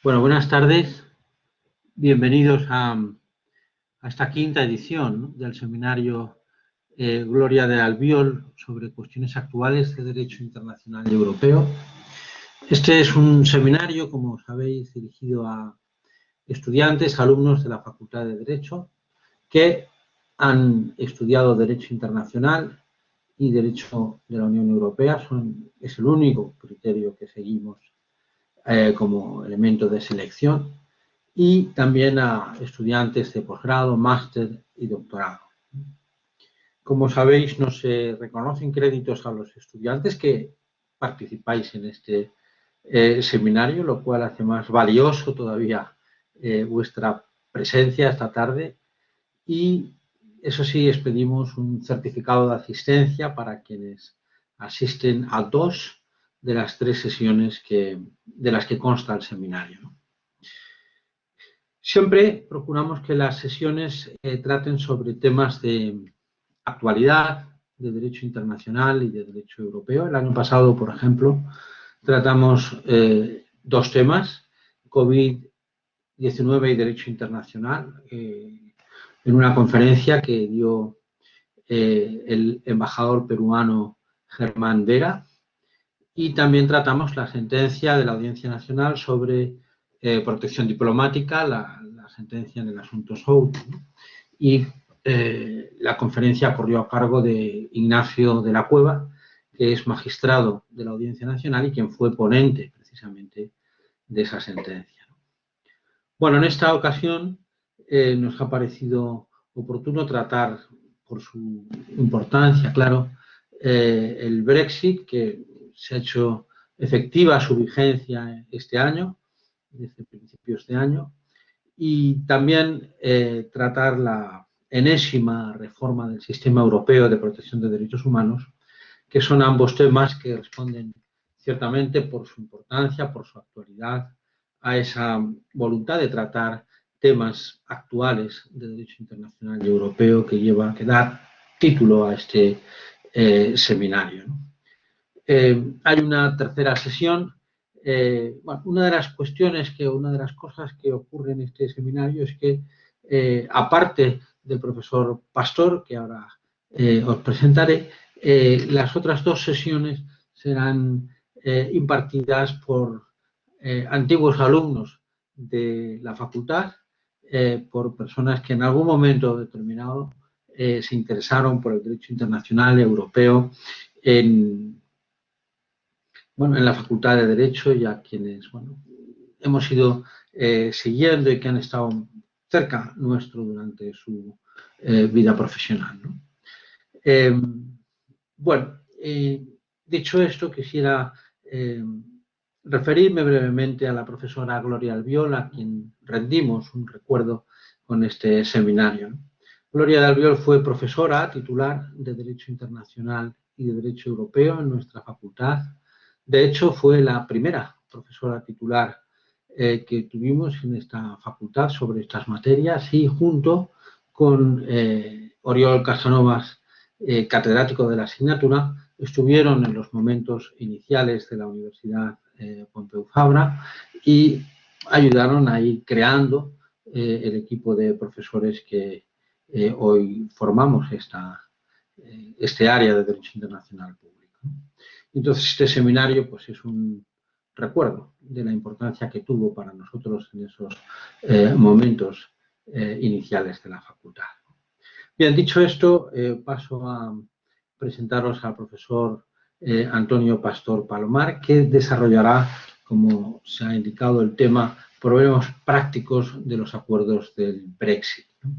Bueno, buenas tardes. Bienvenidos a esta quinta edición, ¿no?, del seminario Gloria de Albiol sobre cuestiones actuales de derecho internacional y europeo. Este es un seminario, como sabéis, dirigido a estudiantes, alumnos de la Facultad de Derecho que han estudiado Derecho Internacional y Derecho de la Unión Europea. Es el único criterio que seguimos como elemento de selección, y también a estudiantes de posgrado, máster y doctorado. Como sabéis, no se reconocen créditos a los estudiantes que participáis en este seminario, lo cual hace más valioso todavía vuestra presencia esta tarde, y eso sí, os pedimos un certificado de asistencia para quienes asisten a 2 de las 3 sesiones de las que consta el seminario, ¿no? Siempre procuramos que las sesiones traten sobre temas de actualidad, de derecho internacional y de derecho europeo. El año pasado, por ejemplo, tratamos 2 temas, COVID-19 y derecho internacional, en una conferencia que dio el embajador peruano Germán Vera, y también tratamos la sentencia de la Audiencia Nacional sobre protección diplomática, la sentencia en el asunto Souto, ¿no? Y la conferencia corrió a cargo de Ignacio de la Cueva, que es magistrado de la Audiencia Nacional y quien fue ponente precisamente de esa sentencia. Bueno, en esta ocasión nos ha parecido oportuno tratar, por su importancia, claro, el Brexit, que se ha hecho efectiva su vigencia este año, desde principios de año, y también tratar la enésima reforma del sistema europeo de protección de derechos humanos, que son ambos temas que responden ciertamente por su importancia, por su actualidad, a esa voluntad de tratar temas actuales de derecho internacional y europeo que da título a este seminario, ¿no? Hay una tercera sesión. Bueno, una de las cosas que ocurre en este seminario es que, aparte del profesor Pastor, que ahora os presentaré, las otras 2 sesiones serán impartidas por antiguos alumnos de la facultad, por personas que en algún momento determinado se interesaron por el derecho internacional europeo en la Facultad de Derecho, y a quienes hemos ido siguiendo y que han estado cerca nuestro durante su vida profesional, ¿no? Dicho esto, quisiera referirme brevemente a la profesora Gloria Albiol, a quien rendimos un recuerdo con este seminario, ¿no? Gloria Albiol fue profesora titular de Derecho Internacional y de Derecho Europeo en nuestra facultad. De hecho, fue la primera profesora titular que tuvimos en esta facultad sobre estas materias, y junto con Oriol Casanovas, catedrático de la asignatura, estuvieron en los momentos iniciales de la Universidad Pompeu Fabra y ayudaron a ir creando el equipo de profesores que hoy formamos este área de Derecho Internacional Público. Entonces, este seminario pues, es un recuerdo de la importancia que tuvo para nosotros en esos momentos iniciales de la facultad. Bien, dicho esto, paso a presentaros al profesor Antonio Pastor Palomar, que desarrollará, como se ha indicado, el tema problemas prácticos de los acuerdos del Brexit, ¿no?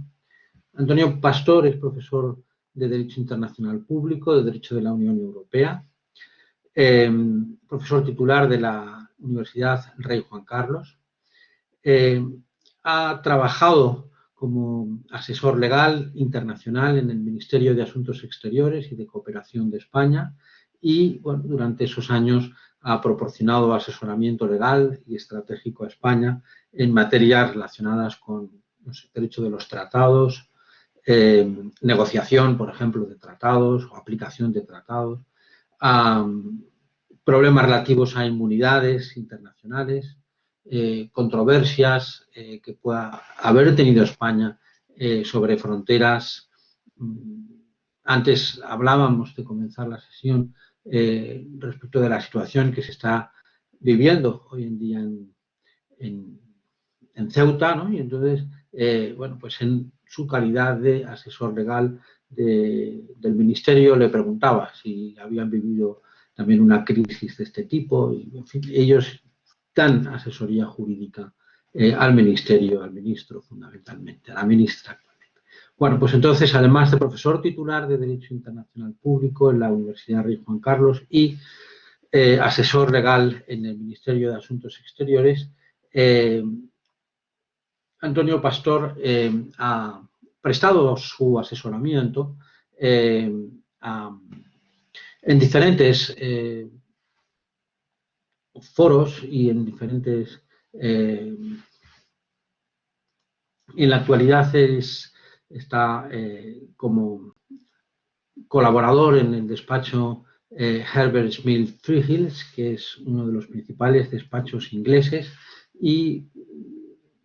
Antonio Pastor es profesor de Derecho Internacional Público, de Derecho de la Unión Europea, profesor titular de la Universidad Rey Juan Carlos. Ha trabajado como asesor legal internacional en el Ministerio de Asuntos Exteriores y de Cooperación de España, y durante esos años ha proporcionado asesoramiento legal y estratégico a España en materias relacionadas con el derecho de los tratados, negociación, por ejemplo, de tratados o aplicación de tratados, problemas relativos a inmunidades internacionales, controversias que pueda haber tenido España sobre fronteras. Antes hablábamos de comenzar la sesión respecto de la situación que se está viviendo hoy en día en Ceuta, ¿no? Y entonces, bueno, pues en su calidad de asesor legal del ministerio le preguntaba si habían vivido también una crisis de este tipo y, en fin, ellos dan asesoría jurídica al ministerio, al ministro fundamentalmente, a la ministra. Bueno, pues entonces, además de profesor titular de Derecho Internacional Público en la Universidad Rey Juan Carlos y asesor legal en el Ministerio de Asuntos Exteriores, Antonio Pastor ha prestado su asesoramiento en diferentes foros y en diferentes... en la actualidad está como colaborador en el despacho Herbert Smith Freehills, que es uno de los principales despachos ingleses, y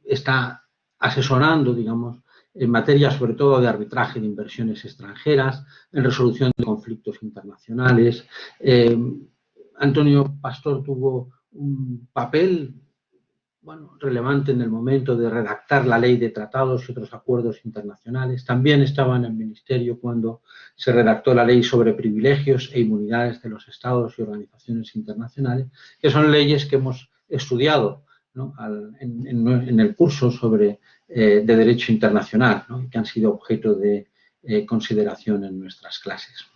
está asesorando, digamos, en materia sobre todo de arbitraje de inversiones extranjeras, en resolución de conflictos internacionales. Antonio Pastor tuvo un papel relevante en el momento de redactar la ley de tratados y otros acuerdos internacionales. También estaba en el Ministerio cuando se redactó la ley sobre privilegios e inmunidades de los estados y organizaciones internacionales, que son leyes que hemos estudiado, ¿no?, en el curso sobre de Derecho Internacional, ¿no?, y que han sido objeto de consideración en nuestras clases.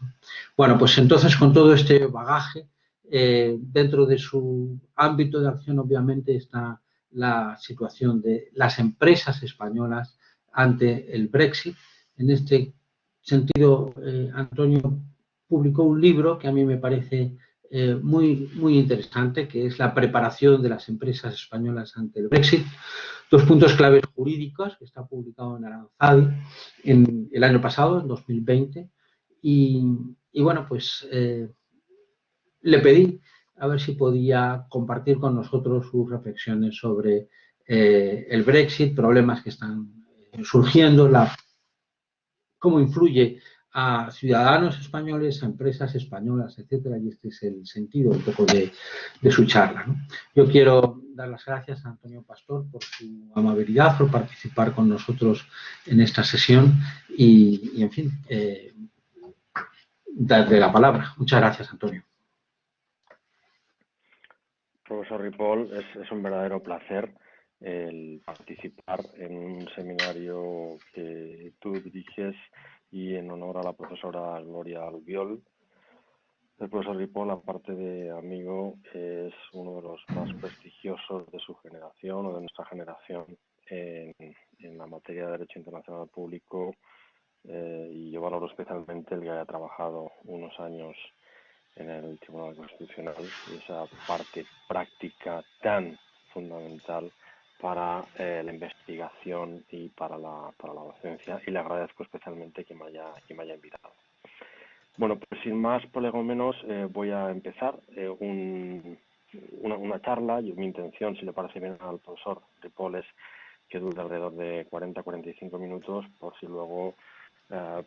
Bueno, pues entonces con todo este bagaje, dentro de su ámbito de acción obviamente está la situación de las empresas españolas ante el Brexit. En este sentido, Antonio publicó un libro que a mí me parece muy interesante, que es La preparación de las empresas españolas ante el Brexit. Dos puntos claves jurídicos, que está publicado en Aranzadi en el año pasado, en 2020. Y bueno, pues le pedí a ver si podía compartir con nosotros sus reflexiones sobre el Brexit, problemas que están surgiendo, cómo influye a ciudadanos españoles, a empresas españolas, etcétera, y este es el sentido un poco de su charla, ¿no? Yo quiero dar las gracias a Antonio Pastor por su amabilidad, por participar con nosotros en esta sesión y en fin, darle la palabra. Muchas gracias, Antonio. Profesor Ripoll, es un verdadero placer el participar en un seminario que tú diriges y en honor a la profesora Gloria Albiol. El profesor Ripoll, aparte de amigo, es uno de los más prestigiosos de su generación o de nuestra generación en la materia de Derecho Internacional Público, y yo valoro especialmente el que haya trabajado unos años en el Tribunal Constitucional y esa parte práctica tan fundamental para la investigación y para la docencia, y le agradezco especialmente que me haya invitado. Bueno, pues sin más prolegómenos voy a empezar una charla. Mi intención, si le parece bien al profesor Ripoll, es que dure alrededor de 40-45 minutos, por si luego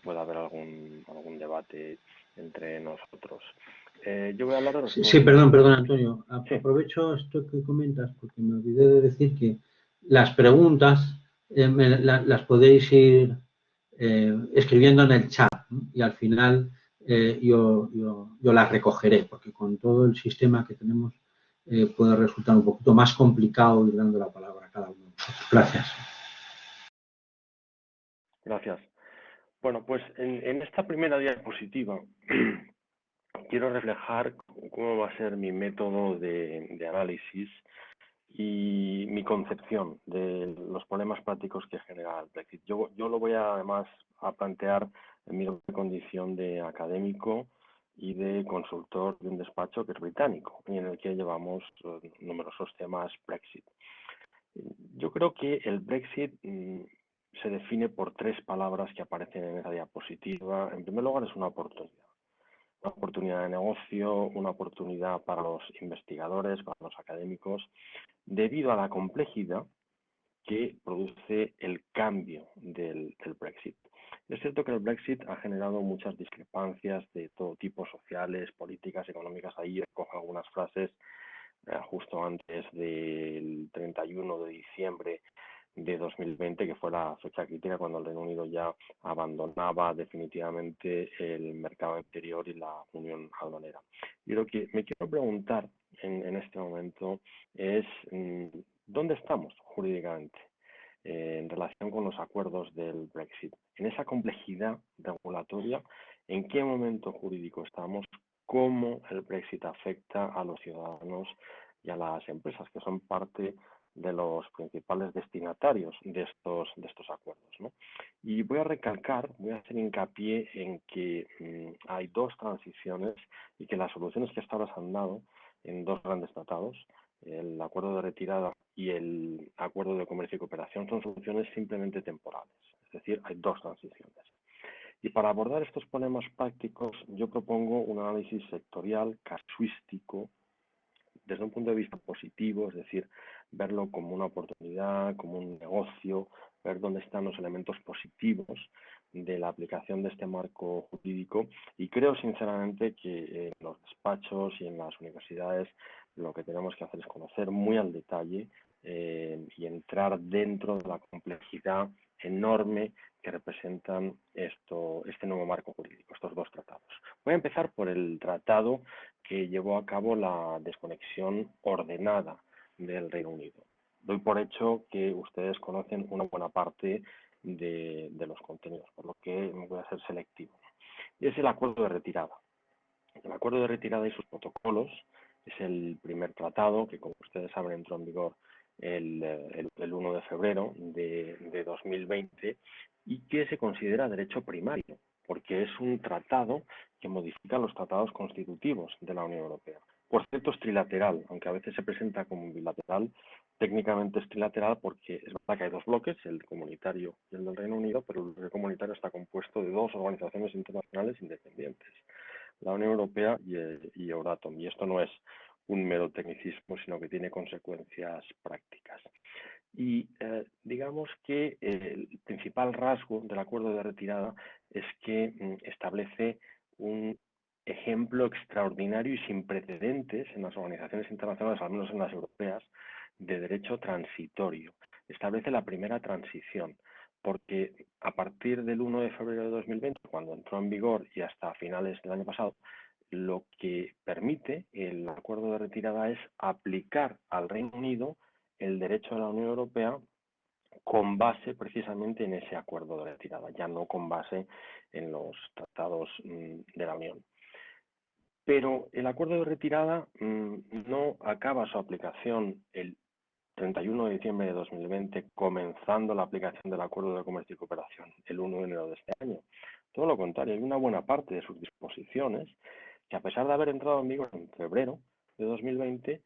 pueda haber algún debate entre nosotros. Yo voy a hablar de los... Sí, perdón, Antonio. Sí. Aprovecho esto que comentas porque me olvidé de decir que las preguntas las podéis ir escribiendo en el chat, ¿no? Y al final yo las recogeré, porque con todo el sistema que tenemos puede resultar un poquito más complicado ir dando la palabra a cada uno. Gracias. Gracias. Bueno, pues en esta primera diapositiva quiero reflejar cómo va a ser mi método de análisis y mi concepción de los problemas prácticos que genera el Brexit. Yo lo voy además a plantear en mi condición de académico y de consultor de un despacho que es británico y en el que llevamos numerosos temas Brexit. Yo creo que el Brexit se define por tres palabras que aparecen en esa diapositiva. En primer lugar, es una oportunidad. una oportunidad de negocio, una oportunidad para los investigadores, para los académicos, debido a la complejidad que produce el cambio del Brexit. Es cierto que el Brexit ha generado muchas discrepancias de todo tipo, sociales, políticas, económicas. Ahí recojo algunas frases justo antes del 31 de diciembre de 2020, que fue la fecha crítica cuando el Reino Unido ya abandonaba definitivamente el mercado interior y la unión aduanera. Y lo que me quiero preguntar en este momento es ¿dónde estamos jurídicamente en relación con los acuerdos del Brexit? En esa complejidad regulatoria, ¿en qué momento jurídico estamos? ¿Cómo el Brexit afecta a los ciudadanos y a las empresas, que son parte de los principales destinatarios de estos acuerdos, ¿no? Y voy a recalcar, voy a hacer hincapié en que hay dos transiciones y que las soluciones que hasta ahora se han dado en dos grandes tratados, el acuerdo de retirada y el acuerdo de comercio y cooperación, son soluciones simplemente temporales. Es decir, hay dos transiciones. Y para abordar estos problemas prácticos, yo propongo un análisis sectorial, casuístico, desde un punto de vista positivo, es decir, verlo como una oportunidad, como un negocio, ver dónde están los elementos positivos de la aplicación de este marco jurídico. Y creo sinceramente que en los despachos y en las universidades lo que tenemos que hacer es conocer muy al detalle y entrar dentro de la complejidad enorme que representan este nuevo marco jurídico, estos dos tratados. Voy a empezar por el tratado que llevó a cabo la desconexión ordenada del Reino Unido. Doy por hecho que ustedes conocen una buena parte de los contenidos, por lo que voy a ser selectivo. Y es el acuerdo de retirada. El acuerdo de retirada y sus protocolos es el primer tratado que, como ustedes saben, entró en vigor el 1 de febrero de 2020 y que se considera derecho primario, porque es un tratado que modifica los tratados constitutivos de la Unión Europea. Por cierto, es trilateral, aunque a veces se presenta como bilateral, técnicamente es trilateral porque es verdad que hay dos bloques, el comunitario y el del Reino Unido, pero el bloque comunitario está compuesto de dos organizaciones internacionales independientes, la Unión Europea y Euratom. Y esto no es un mero tecnicismo, sino que tiene consecuencias prácticas. Y digamos que el principal rasgo del acuerdo de retirada es que establece un ejemplo extraordinario y sin precedentes en las organizaciones internacionales, al menos en las europeas, de derecho transitorio. Establece la primera transición, porque a partir del 1 de febrero de 2020, cuando entró en vigor y hasta finales del año pasado, lo que permite el acuerdo de retirada es aplicar al Reino Unido el derecho de la Unión Europea con base precisamente en ese acuerdo de retirada, ya no con base en los tratados de la Unión. Pero el acuerdo de retirada no acaba su aplicación el 31 de diciembre de 2020, comenzando la aplicación del Acuerdo de Comercio y Cooperación el 1 de enero de este año. Todo lo contrario, hay una buena parte de sus disposiciones que, a pesar de haber entrado en vigor en febrero de 2020,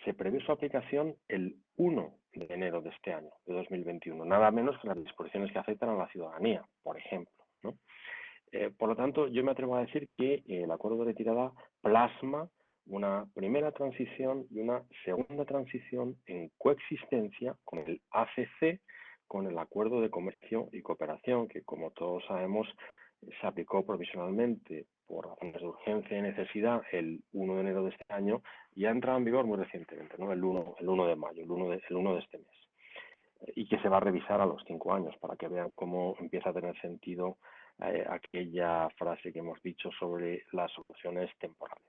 se prevé su aplicación el 1 de enero de este año, de 2021, nada menos que las disposiciones que afectan a la ciudadanía, por ejemplo, ¿no? Por lo tanto, yo me atrevo a decir que el acuerdo de retirada plasma una primera transición y una segunda transición en coexistencia con el ACC, con el Acuerdo de Comercio y Cooperación, que, como todos sabemos, se aplicó provisionalmente por razones de urgencia y necesidad el 1 de enero de este año y ha entrado en vigor muy recientemente, ¿no? el 1 de mayo, el 1 de este mes, y que se va a revisar a los 5 años para que vean cómo empieza a tener sentido aquella frase que hemos dicho sobre las soluciones temporales.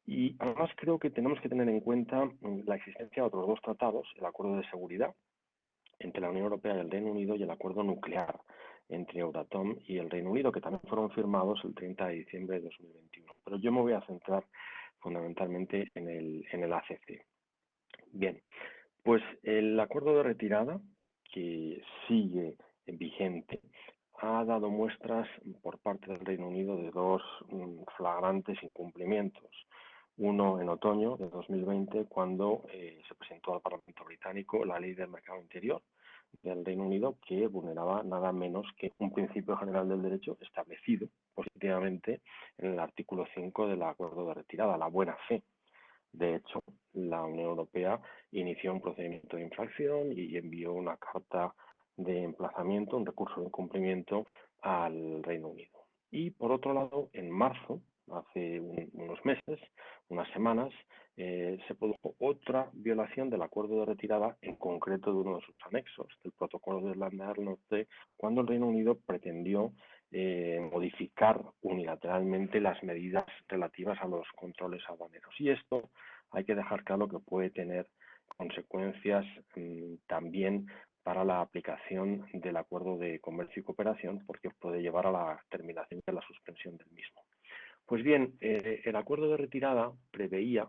Y además creo que tenemos que tener en cuenta la existencia de otros dos tratados, el Acuerdo de Seguridad entre la Unión Europea y el Reino Unido y el Acuerdo Nuclear entre Euratom y el Reino Unido, que también fueron firmados el 30 de diciembre de 2021. Pero yo me voy a centrar fundamentalmente en el ACC. Bien, pues el acuerdo de retirada, que sigue vigente, ha dado muestras por parte del Reino Unido de dos flagrantes incumplimientos. Uno en otoño de 2020, cuando se presentó al Parlamento británico la Ley del Mercado Interior, del Reino Unido que vulneraba nada menos que un principio general del derecho establecido positivamente en el artículo 5 del acuerdo de retirada, la buena fe. De hecho, la Unión Europea inició un procedimiento de infracción y envió una carta de emplazamiento, un recurso de incumplimiento al Reino Unido. Y por otro lado, en marzo, hace unos meses, unas semanas, se produjo otra violación del acuerdo de retirada, en concreto de uno de sus anexos, del protocolo de Irlanda del Norte, cuando el Reino Unido pretendió modificar unilateralmente las medidas relativas a los controles aduaneros. Y esto hay que dejar claro que puede tener consecuencias también para la aplicación del acuerdo de comercio y cooperación, porque puede llevar a la terminación de la suspensión del mismo. Pues bien, el acuerdo de retirada preveía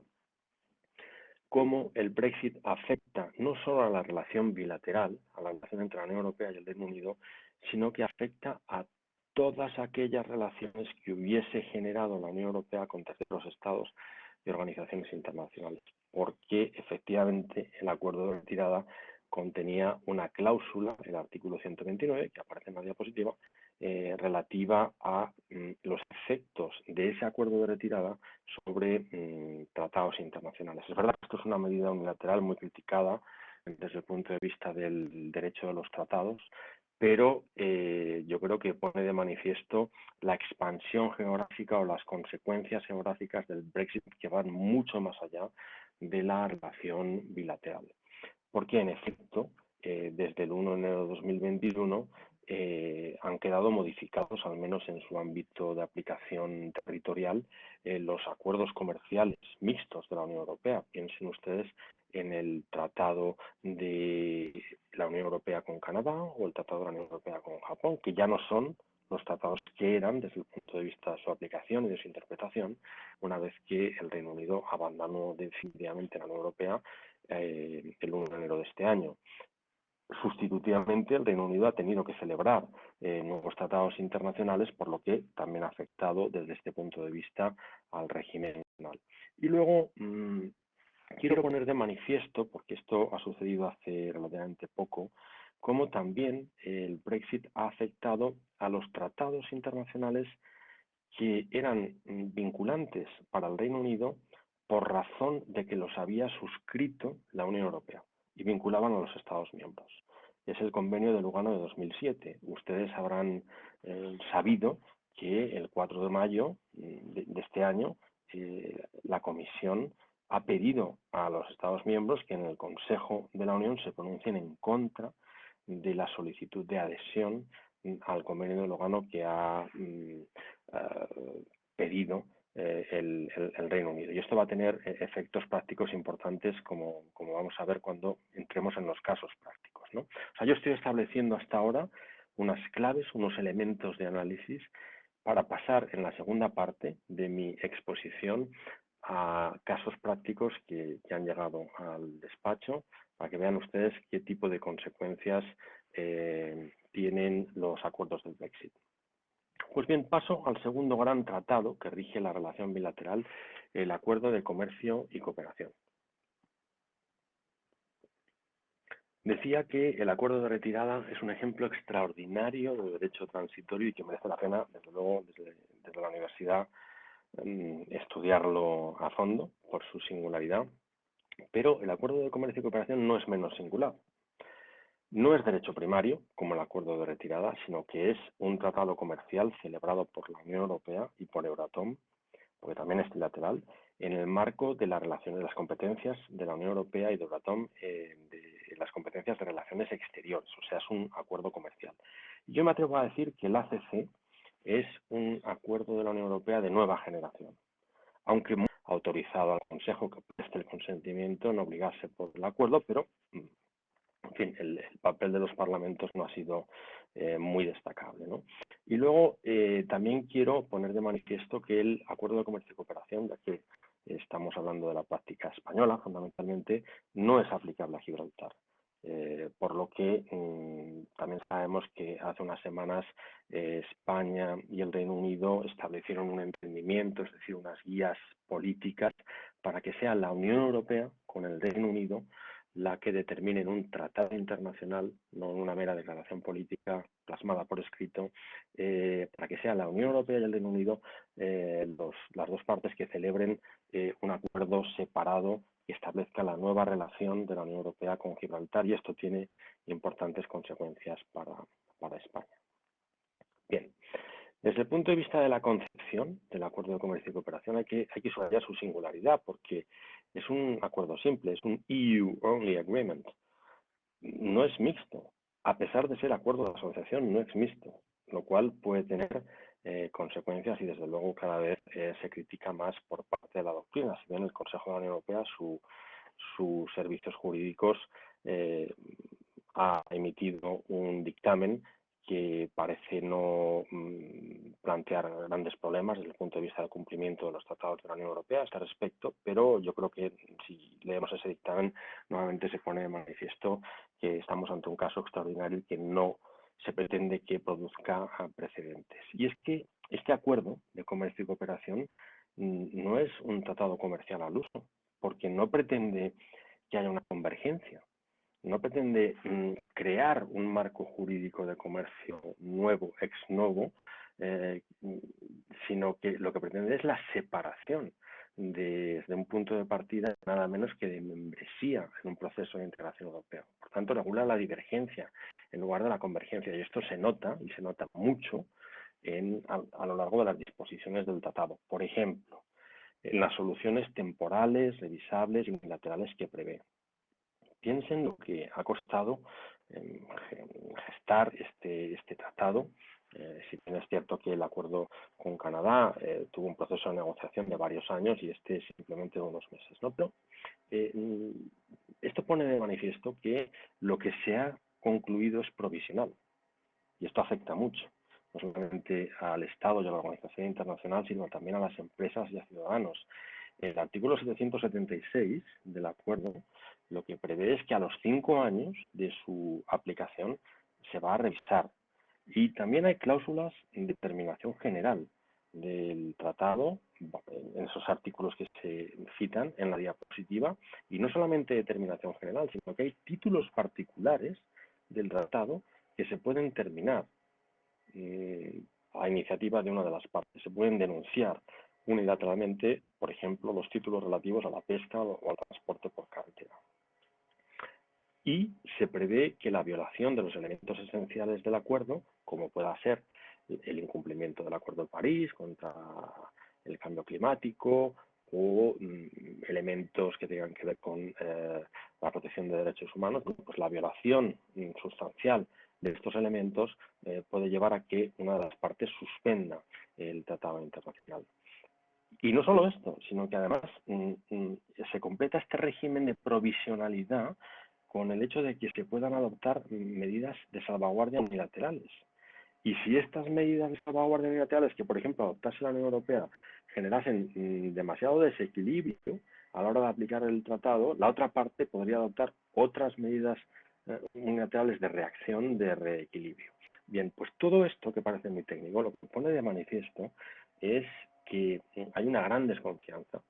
cómo el Brexit afecta no solo a la relación bilateral, a la relación entre la Unión Europea y el Reino Unido, sino que afecta a todas aquellas relaciones que hubiese generado la Unión Europea con terceros estados y organizaciones internacionales, porque efectivamente el acuerdo de retirada contenía una cláusula, el artículo 129, que aparece en la diapositiva, relativa a los efectos de ese acuerdo de retirada sobre tratados internacionales. Es verdad que esto es una medida unilateral muy criticada desde el punto de vista del derecho de los tratados, pero yo creo que pone de manifiesto la expansión geográfica o las consecuencias geográficas del Brexit que van mucho más allá de la relación bilateral. Porque, en efecto, desde el 1 de enero de 2021 han quedado modificados, al menos en su ámbito de aplicación territorial, los acuerdos comerciales mixtos de la Unión Europea. Piensen ustedes en el Tratado de la Unión Europea con Canadá o el Tratado de la Unión Europea con Japón, que ya no son los tratados que eran desde el punto de vista de su aplicación y de su interpretación, una vez que el Reino Unido abandonó definitivamente la Unión Europea el 1 de enero de este año. Sustitutivamente, el Reino Unido ha tenido que celebrar nuevos tratados internacionales, por lo que también ha afectado desde este punto de vista al régimen nacional. Y luego quiero poner de manifiesto, porque esto ha sucedido hace relativamente poco, cómo también el Brexit ha afectado a los tratados internacionales que eran vinculantes para el Reino Unido por razón de que los había suscrito la Unión Europea y vinculaban a los Estados miembros. Es el convenio de Lugano de 2007. Ustedes habrán sabido que el 4 de mayo de este año la Comisión ha pedido a los Estados miembros que en el Consejo de la Unión se pronuncien en contra de la solicitud de adhesión al convenio de Lugano que ha pedido el Reino Unido. Y esto va a tener efectos prácticos importantes, como vamos a ver cuando entremos en los casos prácticos, ¿no? O sea, yo estoy estableciendo hasta ahora unas claves, unos elementos de análisis para pasar en la segunda parte de mi exposición a casos prácticos que han llegado al despacho, para que vean ustedes qué tipo de consecuencias tienen los acuerdos del Brexit. Pues bien, paso al segundo gran tratado que rige la relación bilateral, el Acuerdo de Comercio y Cooperación. Decía que el acuerdo de retirada es un ejemplo extraordinario de derecho transitorio y que merece la pena, desde luego, desde la universidad, estudiarlo a fondo por su singularidad. Pero el acuerdo de comercio y cooperación no es menos singular. No es derecho primario, como el acuerdo de retirada, sino que es un tratado comercial celebrado por la Unión Europea y por Euratom, porque también es trilateral, en el marco de las relaciones, de las competencias de la Unión Europea y de Euratom, de las competencias de relaciones exteriores, o sea, es un acuerdo comercial. Yo me atrevo a decir que el ACC es un acuerdo de la Unión Europea de nueva generación, aunque muy autorizado al Consejo que preste el consentimiento en obligarse por el acuerdo, pero en fin, el papel de los parlamentos no ha sido muy destacable, ¿no? Y luego también quiero poner de manifiesto que el Acuerdo de Comercio y Cooperación, ya que estamos hablando de la práctica española fundamentalmente, no es aplicable a Gibraltar. Por lo que también sabemos que hace unas semanas España y el Reino Unido establecieron un entendimiento, es decir, unas guías políticas para que sea la Unión Europea con el Reino Unido la que determine en un tratado internacional, no en una mera declaración política plasmada por escrito, para que sea la Unión Europea y el Reino Unido las dos partes que celebren un acuerdo separado que establezca la nueva relación de la Unión Europea con Gibraltar, y esto tiene importantes consecuencias para España. Bien, desde el punto de vista de la concepción del Acuerdo de Comercio y Cooperación hay que subrayar su singularidad, porque es un acuerdo simple, es un EU-only agreement. No es mixto. A pesar de ser acuerdo de asociación, no es mixto, lo cual puede tener consecuencias, y desde luego cada vez se critica más por parte de la doctrina. Si bien el Consejo de la Unión Europea, sus servicios jurídicos, ha emitido un dictamen que parece no plantear grandes problemas desde el punto de vista del cumplimiento de los tratados de la Unión Europea a este respecto, pero yo creo que si leemos ese dictamen, nuevamente se pone de manifiesto que estamos ante un caso extraordinario y que no se pretende que produzca precedentes. Y es que este acuerdo de comercio y cooperación no es un tratado comercial al uso, porque no pretende que haya una convergencia. No pretende crear un marco jurídico de comercio nuevo, ex novo, sino que lo que pretende es la separación desde un punto de partida nada menos que de membresía en un proceso de integración europeo. Por tanto, regula la divergencia en lugar de la convergencia, y esto se nota, y se nota mucho, a lo largo de las disposiciones del tratado. Por ejemplo, en las soluciones temporales, revisables y unilaterales que prevé. Piensen lo que ha costado gestar este tratado. Si bien es cierto que el acuerdo con Canadá tuvo un proceso de negociación de varios años y este simplemente de unos meses, ¿no? Pero esto pone de manifiesto que lo que se ha concluido es provisional, y esto afecta mucho, no solamente al Estado y a la organización internacional, sino también a las empresas y a ciudadanos. El artículo 776 del acuerdo lo que prevé es que a los 5 años de su aplicación se va a revisar. Y también hay cláusulas de terminación general del tratado, en esos artículos que se citan en la diapositiva, y no solamente de terminación general, sino que hay títulos particulares del tratado que se pueden terminar a iniciativa de una de las partes. Se pueden denunciar unilateralmente, por ejemplo, los títulos relativos a la pesca o al transporte por carretera. Y se prevé que la violación de los elementos esenciales del acuerdo, como pueda ser el incumplimiento del Acuerdo de París contra el cambio climático o elementos que tengan que ver con la protección de derechos humanos, pues la violación sustancial de estos elementos puede llevar a que una de las partes suspenda el tratado internacional. Y no solo esto, sino que además se completa este régimen de provisionalidad con el hecho de que se puedan adoptar medidas de salvaguardia unilaterales. Y si estas medidas de salvaguardia unilaterales, que por ejemplo adoptase la Unión Europea, generasen demasiado desequilibrio a la hora de aplicar el tratado, la otra parte podría adoptar otras medidas unilaterales de reacción, de reequilibrio. Bien, pues todo esto, que parece muy técnico, lo que pone de manifiesto es que hay una gran desconfianza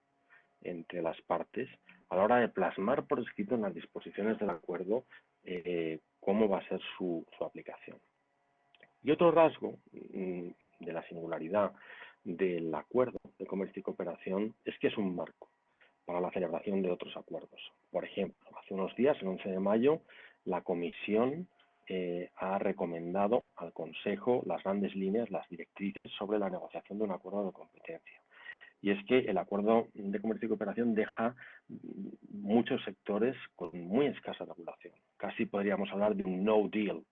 entre las partes a la hora de plasmar por escrito en las disposiciones del acuerdo cómo va a ser su aplicación. Y otro rasgo de la singularidad del acuerdo de comercio y cooperación es que es un marco para la celebración de otros acuerdos. Por ejemplo, hace unos días, el 11 de mayo, la Comisión ha recomendado al Consejo las grandes líneas, las directrices sobre la negociación de un acuerdo de competencia. Y es que el acuerdo de comercio y cooperación deja muchos sectores con muy escasa regulación. Casi podríamos hablar de un no deal.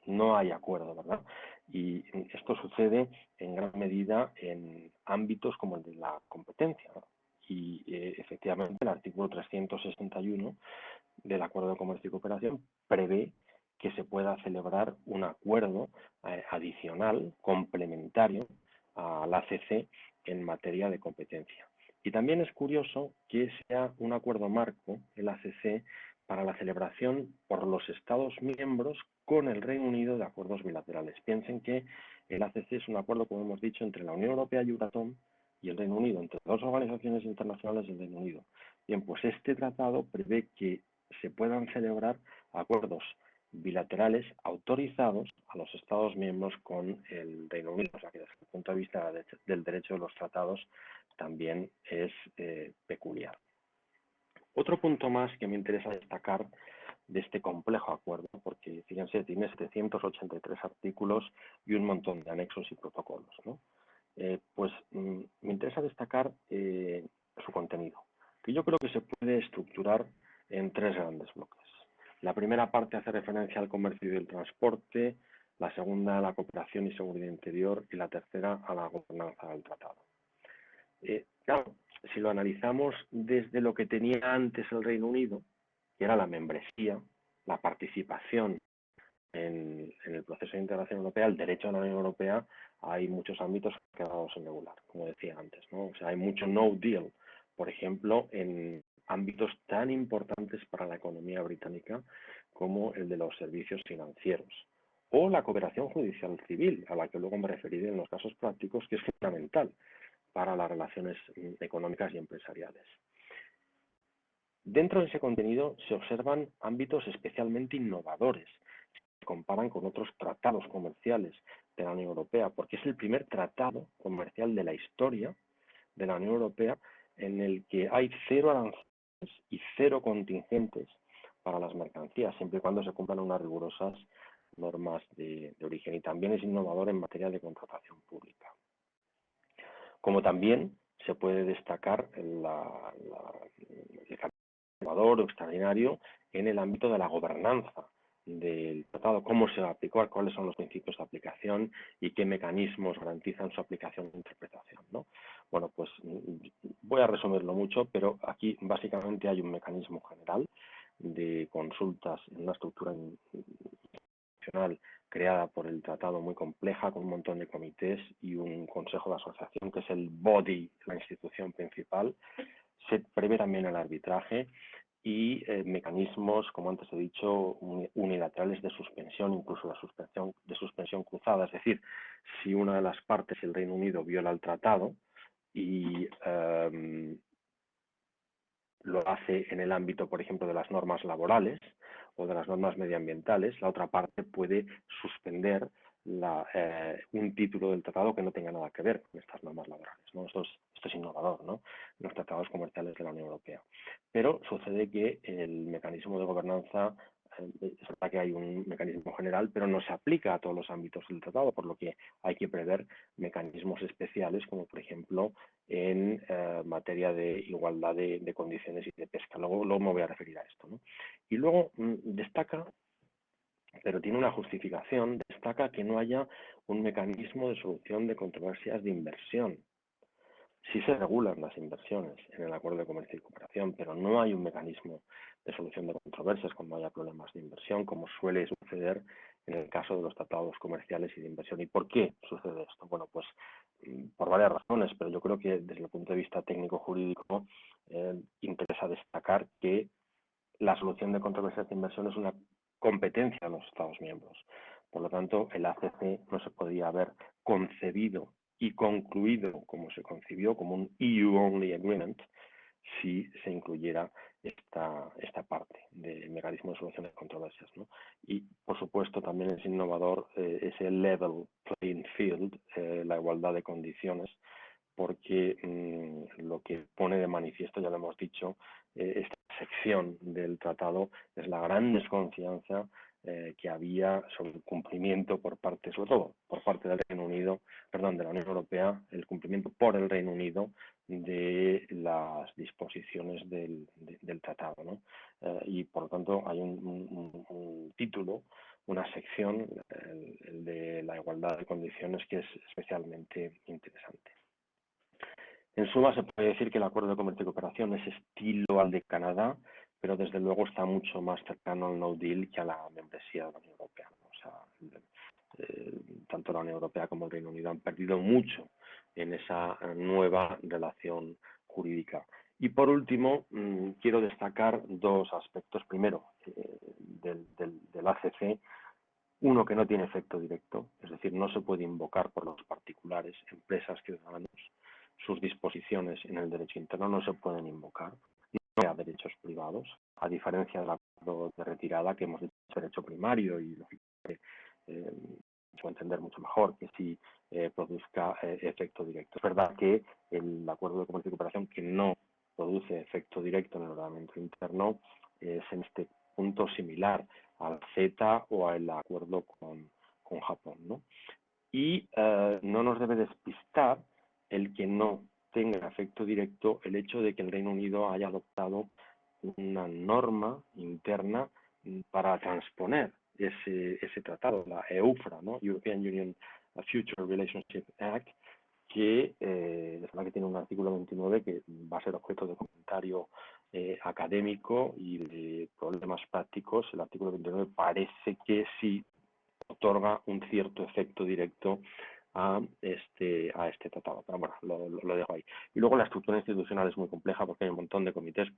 No hay acuerdo, ¿verdad? Y esto sucede en gran medida en ámbitos como el de la competencia, ¿no? Y efectivamente el artículo 361 del Acuerdo de Comercio y Cooperación prevé que se pueda celebrar un acuerdo adicional, complementario al ACC en materia de competencia. Y también es curioso que sea un acuerdo marco, el ACC, para la celebración por los Estados miembros con el Reino Unido de acuerdos bilaterales. Piensen que el ACC es un acuerdo, como hemos dicho, entre la Unión Europea y Euratom y el Reino Unido, entre dos organizaciones internacionales del Reino Unido. Bien, pues este tratado prevé que se puedan celebrar acuerdos bilaterales autorizados a los Estados miembros con el Reino Unido. O sea que desde el punto de vista del derecho de los tratados también es peculiar. Otro punto más que me interesa destacar de este complejo acuerdo, porque fíjense, tiene 783 artículos y un montón de anexos y protocolos, ¿no? Me interesa destacar su contenido, que yo creo que se puede estructurar en tres grandes bloques. La primera parte hace referencia al comercio y el transporte, la segunda a la cooperación y seguridad interior y la tercera a la gobernanza del tratado. Claro, si lo analizamos desde lo que tenía antes el Reino Unido, que era la membresía, la participación en el proceso de integración europea, el derecho a la Unión Europea, hay muchos ámbitos quedados en regular, como decía antes, ¿no? O sea, hay mucho no deal, por ejemplo, en ámbitos tan importantes para la economía británica como el de los servicios financieros o la cooperación judicial civil, a la que luego me referiré en los casos prácticos, que es fundamental para las relaciones económicas y empresariales. Dentro de ese contenido se observan ámbitos especialmente innovadores, que se comparan con otros tratados comerciales de la Unión Europea, porque es el primer tratado comercial de la historia de la Unión Europea en el que hay 0 aranceles y 0 contingentes para las mercancías, siempre y cuando se cumplan unas rigurosas normas de origen. Y también es innovador en materia de contratación pública. Como también se puede destacar el innovador o extraordinario en el ámbito de la gobernanza del tratado, cómo se va a aplicar, cuáles son los principios de aplicación y qué mecanismos garantizan su aplicación e interpretación, ¿no? Bueno, pues voy a resumirlo mucho, pero aquí básicamente hay un mecanismo general de consultas en una estructura institucional creada por el tratado muy compleja, con un montón de comités y un consejo de asociación que es el body, la institución principal. Se prevé también el arbitraje y mecanismos, como antes he dicho, unilaterales de suspensión, incluso de suspensión cruzada. Es decir, si una de las partes, el Reino Unido, viola el tratado y lo hace en el ámbito, por ejemplo, de las normas laborales o de las normas medioambientales, la otra parte puede suspender un título del tratado que no tenga nada que ver con estas normas laborales, ¿no? Esto es innovador, ¿no?, en los tratados comerciales de la Unión Europea. Pero sucede que el mecanismo de gobernanza, es verdad que hay un mecanismo general, pero no se aplica a todos los ámbitos del tratado, por lo que hay que prever mecanismos especiales, como por ejemplo en materia de igualdad de condiciones y de pesca. Luego me voy a referir a esto, ¿no? Y luego destaca, pero tiene una justificación, destaca que no haya un mecanismo de solución de controversias de inversión. Sí se regulan las inversiones en el Acuerdo de Comercio y Cooperación, pero no hay un mecanismo de solución de controversias cuando haya problemas de inversión, como suele suceder en el caso de los tratados comerciales y de inversión. ¿Y por qué sucede esto? Bueno, pues por varias razones, pero yo creo que desde el punto de vista técnico-jurídico interesa destacar que la solución de controversias de inversión es una competencia de los Estados miembros. Por lo tanto, el ACC no se podía haber concebido y concluido como se concibió, como un EU-only agreement, si se incluyera esta parte del mecanismo de solución de controversias, ¿no? Y, por supuesto, también es innovador ese level playing field, la igualdad de condiciones, porque lo que pone de manifiesto, ya lo hemos dicho, esta sección del tratado es la gran desconfianza que había sobre el cumplimiento por parte, sobre todo por parte del Reino Unido, perdón, de la Unión Europea, el cumplimiento por el Reino Unido de las disposiciones del tratado, ¿no? Y por lo tanto hay un título, una sección, el de la igualdad de condiciones, que es especialmente interesante. En suma, se puede decir que el Acuerdo de Comercio y Cooperación es estilo al de Canadá, pero desde luego está mucho más cercano al no deal que a la membresía de la Unión Europea. O sea, tanto la Unión Europea como el Reino Unido han perdido mucho en esa nueva relación jurídica. Y por último, quiero destacar dos aspectos. Primero, del ACC, uno que no tiene efecto directo, es decir, no se puede invocar por los particulares, empresas, ciudadanos. Sus disposiciones en el derecho interno no se pueden invocar, a derechos privados, a diferencia del acuerdo de retirada que hemos dicho derecho primario y lógicamente se puede entender mucho mejor que si produzca efecto directo. Es verdad que el acuerdo de comercio y cooperación que no produce efecto directo en el ordenamiento interno es en este punto similar al CETA o al acuerdo con Japón, ¿no? Y no nos debe despistar el que no tenga efecto directo el hecho de que el Reino Unido haya adoptado una norma interna para transponer ese tratado, la EUFRA, ¿no? European Union Future Relationship Act, que es la que tiene un artículo 29 que va a ser objeto de comentario académico y de problemas prácticos. El artículo 29 parece que sí otorga un cierto efecto directo a este tratado. Pero bueno, lo dejo ahí. Y luego la estructura institucional es muy compleja porque hay un montón de comités,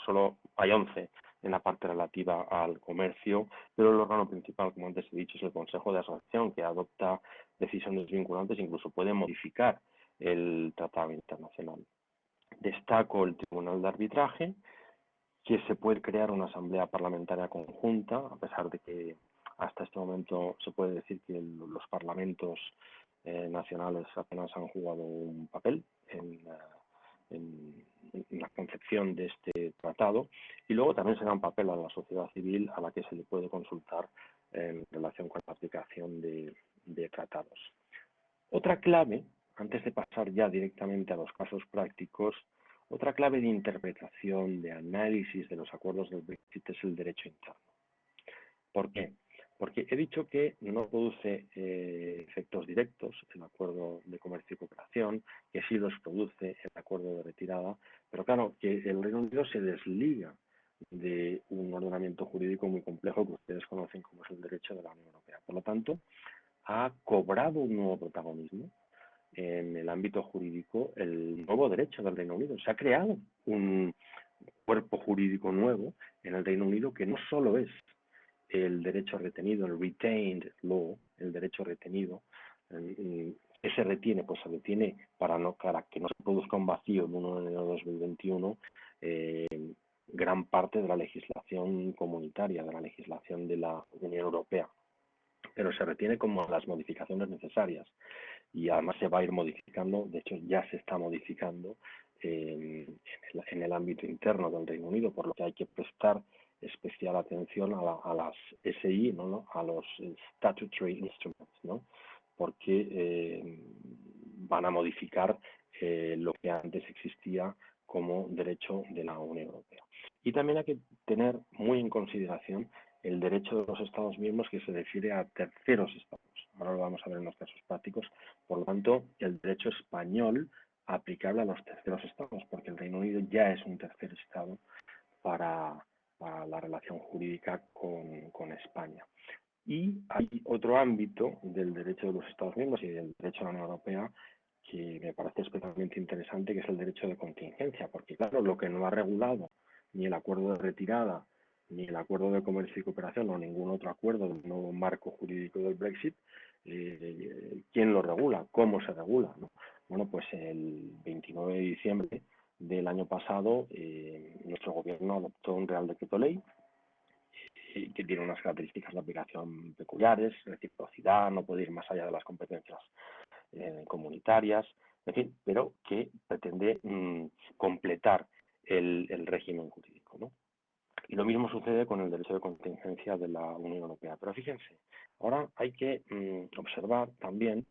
solo hay 11 en la parte relativa al comercio, pero el órgano principal, como antes he dicho, es el Consejo de Asociación, que adopta decisiones vinculantes e incluso puede modificar el tratado internacional. Destaco el Tribunal de Arbitraje, que se puede crear una asamblea parlamentaria conjunta, a pesar de que hasta este momento se puede decir que los parlamentos nacionales apenas han jugado un papel en la concepción de este tratado, y luego también se da un papel a la sociedad civil a la que se le puede consultar en relación con la aplicación de tratados. Otra clave, antes de pasar ya directamente a los casos prácticos, otra clave de interpretación, de análisis de los acuerdos del Brexit es el derecho interno. ¿Por qué? Porque he dicho que no produce efectos directos el acuerdo de comercio y cooperación, que sí los produce el acuerdo de retirada, pero claro, que el Reino Unido se desliga de un ordenamiento jurídico muy complejo que ustedes conocen como es el derecho de la Unión Europea. Por lo tanto, ha cobrado un nuevo protagonismo en el ámbito jurídico el nuevo derecho del Reino Unido. Se ha creado un cuerpo jurídico nuevo en el Reino Unido que no solo es el derecho retenido, el retained law, el derecho retenido, que se retiene, pues se retiene para que no se produzca un vacío el 1 de enero de 2021, gran parte de la legislación comunitaria, de la legislación de la Unión Europea, pero se retiene como las modificaciones necesarias y además se va a ir modificando, de hecho ya se está modificando en el ámbito interno del Reino Unido, por lo que hay que prestar especial atención a las SI, ¿no? A los Statutory Instruments, ¿no? Porque van a modificar lo que antes existía como derecho de la Unión Europea. Y también hay que tener muy en consideración el derecho de los Estados miembros que se refiere a terceros Estados. Ahora lo vamos a ver en los casos prácticos. Por lo tanto, el derecho español aplicable a los terceros Estados, porque el Reino Unido ya es un tercer Estado para la relación jurídica con España. Y hay otro ámbito del derecho de los Estados miembros y del derecho de la Unión Europea que me parece especialmente interesante, que es el derecho de contingencia, porque claro, lo que no ha regulado ni el acuerdo de retirada, ni el acuerdo de comercio y cooperación, o ningún otro acuerdo del nuevo marco jurídico del Brexit, ¿quién lo regula? ¿Cómo se regula? ¿No? Bueno, pues el 29 de diciembre del año pasado, nuestro gobierno adoptó un Real Decreto Ley que tiene unas características de aplicación peculiares, reciprocidad, no puede ir más allá de las competencias comunitarias, en fin, pero que pretende completar el régimen jurídico, ¿no? Y lo mismo sucede con el derecho de contingencia de la Unión Europea. Pero fíjense, ahora hay que observar también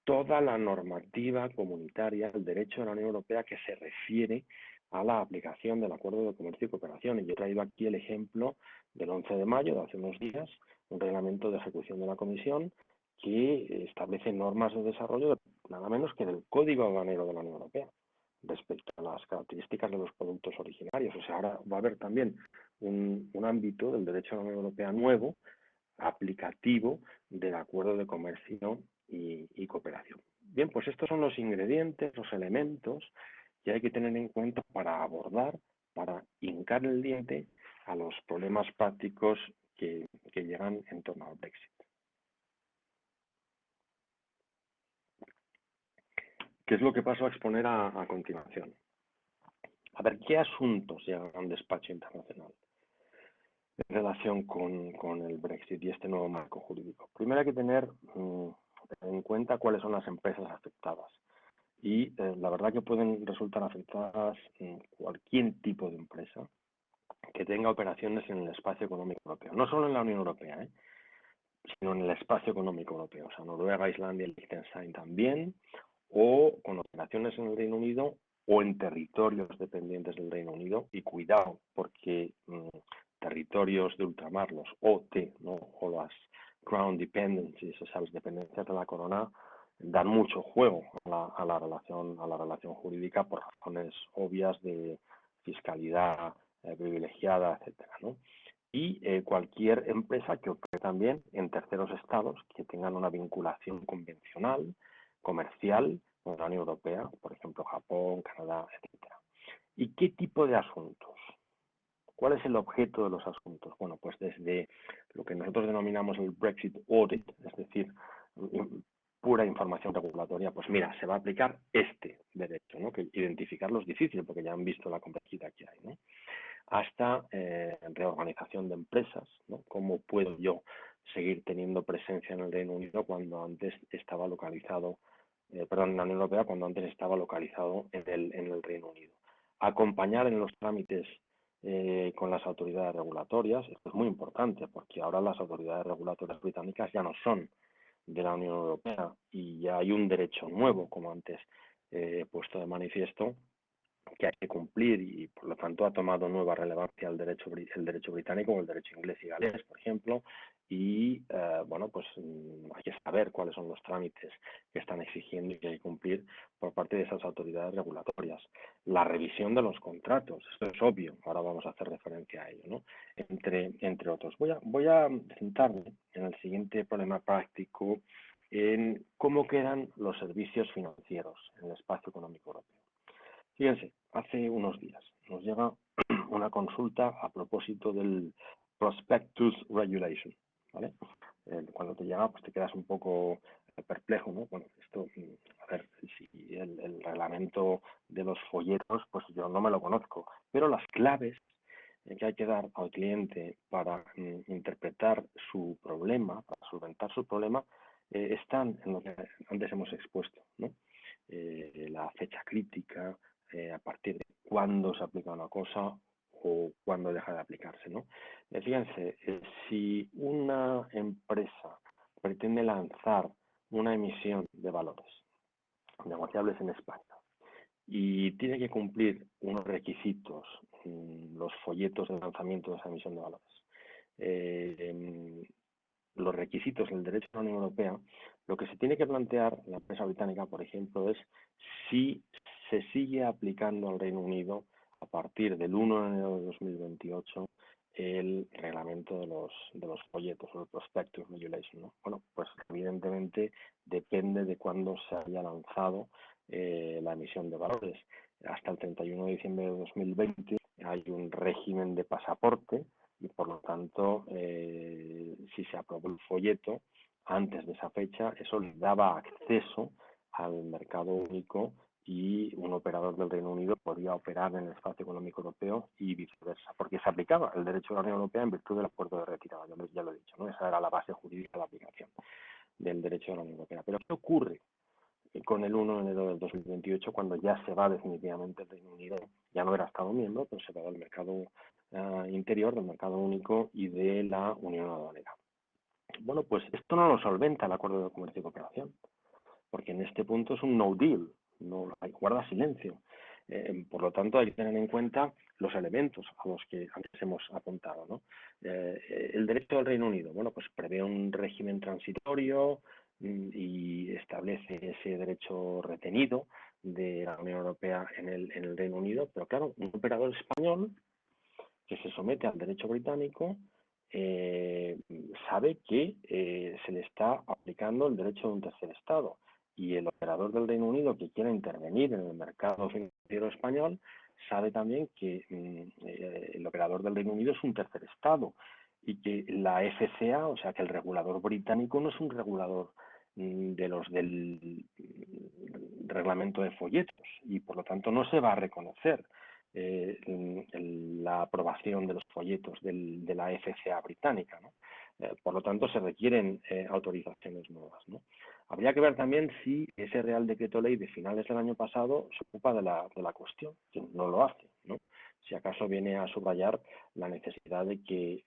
toda la normativa comunitaria, el derecho de la Unión Europea que se refiere a la aplicación del Acuerdo de Comercio y Cooperación. Y yo he traído aquí el ejemplo del 11 de mayo, de hace unos días, un reglamento de ejecución de la Comisión que establece normas de desarrollo nada menos que del Código Aduanero de la Unión Europea respecto a las características de los productos originarios. O sea, ahora va a haber también un ámbito del derecho de la Unión Europea nuevo, aplicativo del Acuerdo de Comercio y Cooperación. Bien, pues estos son los ingredientes, los elementos que hay que tener en cuenta para abordar, para hincar el diente a los problemas prácticos que llegan en torno al Brexit. ¿Qué es lo que paso a exponer a continuación? A ver, ¿qué asuntos llegan a un despacho internacional en relación con el Brexit y este nuevo marco jurídico? Primero hay que tener en cuenta cuáles son las empresas afectadas. Y la verdad que pueden resultar afectadas cualquier tipo de empresa que tenga operaciones en el espacio económico europeo. No solo en la Unión Europea, sino en el espacio económico europeo. O sea, Noruega, Islandia y Liechtenstein también, o con operaciones en el Reino Unido o en territorios dependientes del Reino Unido. Y cuidado, porque territorios de ultramar, los OT, ¿no? O las Crown Dependencies, o sea, las dependencias de la corona, dan mucho juego a la relación jurídica por razones obvias de fiscalidad privilegiada, etcétera, ¿no? Y cualquier empresa que opere también en terceros estados que tengan una vinculación convencional, comercial, con la Unión Europea, por ejemplo, Japón, Canadá, etcétera. ¿Y qué tipo de asuntos? ¿Cuál es el objeto de los asuntos? Bueno, pues desde lo que nosotros denominamos el Brexit Audit, es decir, pura información regulatoria, pues mira, se va a aplicar este derecho, ¿no? Que identificarlo es difícil porque ya han visto la complejidad que hay, ¿no? Hasta reorganización de empresas, ¿no? ¿Cómo puedo yo seguir teniendo presencia en el Reino Unido cuando antes estaba localizado, en la Unión Europea, cuando antes estaba localizado en el Reino Unido? Acompañar en los trámites con las autoridades regulatorias, esto es muy importante porque ahora las autoridades regulatorias británicas ya no son de la Unión Europea y ya hay un derecho nuevo, como antes he puesto de manifiesto, que hay que cumplir y por lo tanto ha tomado nueva relevancia el derecho británico o el derecho inglés y galés, por ejemplo, y bueno, pues hay que saber cuáles son los trámites que están exigiendo y que hay que cumplir por parte de esas autoridades regulatorias. La revisión de los contratos, esto es obvio, ahora vamos a hacer referencia a ello, ¿no? Entre otros. Voy a centrarme en el siguiente problema práctico, en cómo quedan los servicios financieros en el espacio económico europeo. Fíjense, hace unos días nos llega una consulta a propósito del Prospectus Regulation, ¿vale? Cuando te llega, pues te quedas un poco perplejo, ¿no? Bueno, esto, a ver, si el reglamento de los folletos, pues yo no me lo conozco, pero las claves que hay que dar al cliente para interpretar su problema, para solventar su problema, están en lo que antes hemos expuesto, ¿no? La fecha crítica, a partir de cuándo se aplica una cosa o cuándo deja de aplicarse, ¿no? Fíjense, si una empresa pretende lanzar una emisión de valores negociables en España y tiene que cumplir unos requisitos, los folletos de lanzamiento de esa emisión de valores, los requisitos del derecho de la Unión Europea, lo que se tiene que plantear la empresa británica, por ejemplo, es si se sigue aplicando al Reino Unido a partir del 1 de enero de 2028 el reglamento de los folletos o el Prospectus Regulation, ¿no? Bueno, pues evidentemente depende de cuándo se haya lanzado la emisión de valores. Hasta el 31 de diciembre de 2020 hay un régimen de pasaporte y por lo tanto, si se aprobó el folleto antes de esa fecha, eso le daba acceso al mercado único y un operador del Reino Unido podía operar en el espacio económico europeo y viceversa, porque se aplicaba el derecho de la Unión Europea en virtud del acuerdo de retirada, ya lo he dicho, ¿no? Esa era la base jurídica de la aplicación del derecho de la Unión Europea. Pero ¿qué ocurre con el 1 de enero del 2028 cuando ya se va definitivamente el Reino Unido? Ya no era Estado miembro, pero se va del mercado interior, del mercado único y de la Unión Aduanera. Bueno, pues esto no lo solventa el Acuerdo de Comercio y Cooperación, porque en este punto es un no deal, no guarda silencio. Por lo tanto, hay que tener en cuenta los elementos a los que antes hemos apuntado, ¿no? El derecho del Reino Unido, bueno, pues prevé un régimen transitorio y establece ese derecho retenido de la Unión Europea en el Reino Unido, pero claro, un operador español que se somete al derecho británico sabe que se le está aplicando el derecho de un tercer Estado y el operador del Reino Unido que quiera intervenir en el mercado financiero español sabe también que el operador del Reino Unido es un tercer Estado y que la FCA, o sea que el regulador británico no es un regulador de los del reglamento de folletos y por lo tanto no se va a reconocer la aprobación de los folletos de la FCA británica, ¿no? Por lo tanto, se requieren autorizaciones nuevas, ¿no? Habría que ver también si ese Real Decreto Ley de finales del año pasado se ocupa de la cuestión, que no lo hace, ¿no? Si acaso viene a subrayar la necesidad de que